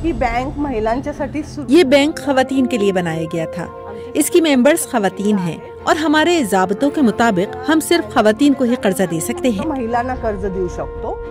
ये बैंक खवातीन के लिए बनाया गया था। इसकी मेंबर्स खवातीन हैं और हमारे ज़ाब्तों के मुताबिक हम सिर्फ खवातीन को ही कर्जा दे सकते हैं। महिलांना कर्ज देऊ शकतो।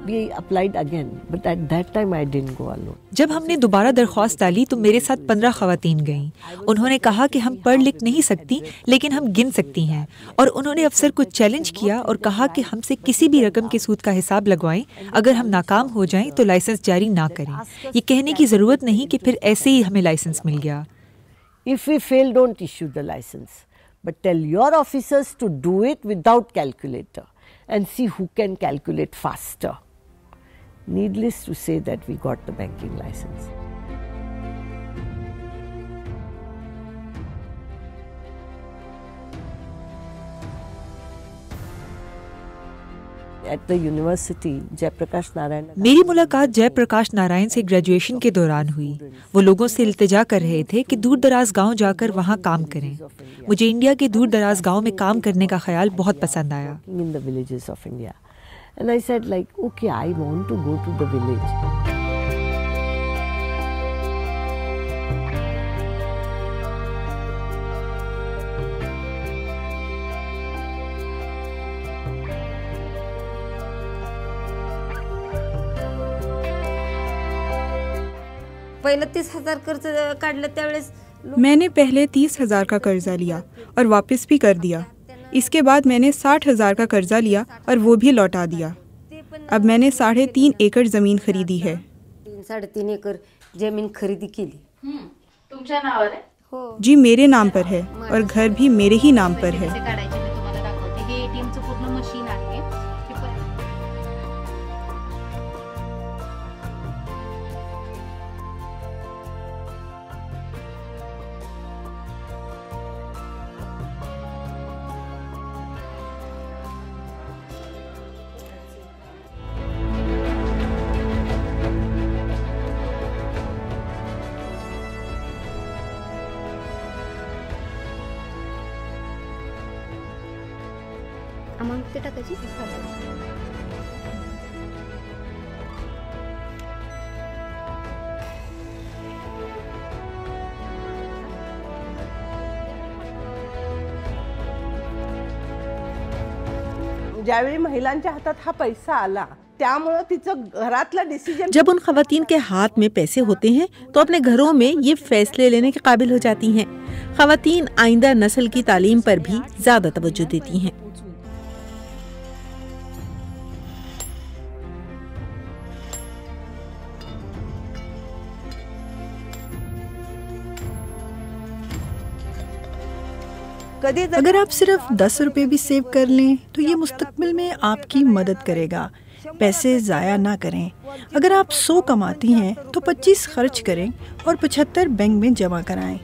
We applied again, but at that time I didn't go alone. जब हमने दोबारा दरख्वास्त डाली तो मेरे साथ 15 खवातीन गईं। उन्होंने कहा कि हम पढ़ लिख नहीं सकती लेकिन हम गिन सकती हैं, और उन्होंने अफसर को चैलेंज किया और कहा कि हमसे किसी भी रकम के सूद का हिसाब लगवाएं। अगर हम नाकाम हो जाएं तो लाइसेंस जारी ना करें। ये कहने की जरूरत नहीं कि फिर ऐसे ही हमें लाइसेंस मिल गया। If we fail, don't issue the license, but tell your officers to do it without calculator and see who can calculate faster. Needless to say that we got the banking license. At the university, Jayaprakash Narayan. मेरी मुलाकात जयप्रकाश नारायण से graduation के दौरान हुई। वो लोगों से इल्तिजा कर रहे थे कि दूर दराज गांव जाकर वहां काम करें। मुझे इंडिया के दूर दराज गांव में काम करने का ख्याल बहुत पसंद आया। In the villages of India. And I said like, okay, I want to go to the village. पहले 30,000 कर्ज काढलं त्यावेळेस मैंने पहले 30,000 का कर्जा लिया और वापस भी कर दिया। इसके बाद मैंने 60,000 का कर्जा लिया और वो भी लौटा दिया। अब मैंने 3.5 एकड़ जमीन खरीदी है। 3.5 एकर जमीन खरेदी केली। तुमच्या नावावर आहे? हो। जी मेरे नाम पर है और घर भी मेरे ही नाम पर है। काढायचे मी तुम्हाला दाखवते। हे एटीएमचं पूर्ण मशीन आहे। अमाउंट ते टाकायची। ज्यावेळी महिलांच्या हातात हा पैसा आला त्यामुळे तिचं घरातलं डिसीजन। जब उन खवातीन के हाथ में पैसे होते हैं तो अपने घरों में ये फैसले लेने के काबिल हो जाती हैं। खवातीन आइंदा नस्ल की तालीम पर भी ज्यादा तवज्जो देती हैं। अगर आप सिर्फ 10 रुपए भी सेव कर लें तो ये मुस्तकबिल में आपकी मदद करेगा। पैसे ज़ाया ना करें। अगर आप 100 कमाती हैं तो 25 खर्च करें और 75 बैंक में जमा कराएं।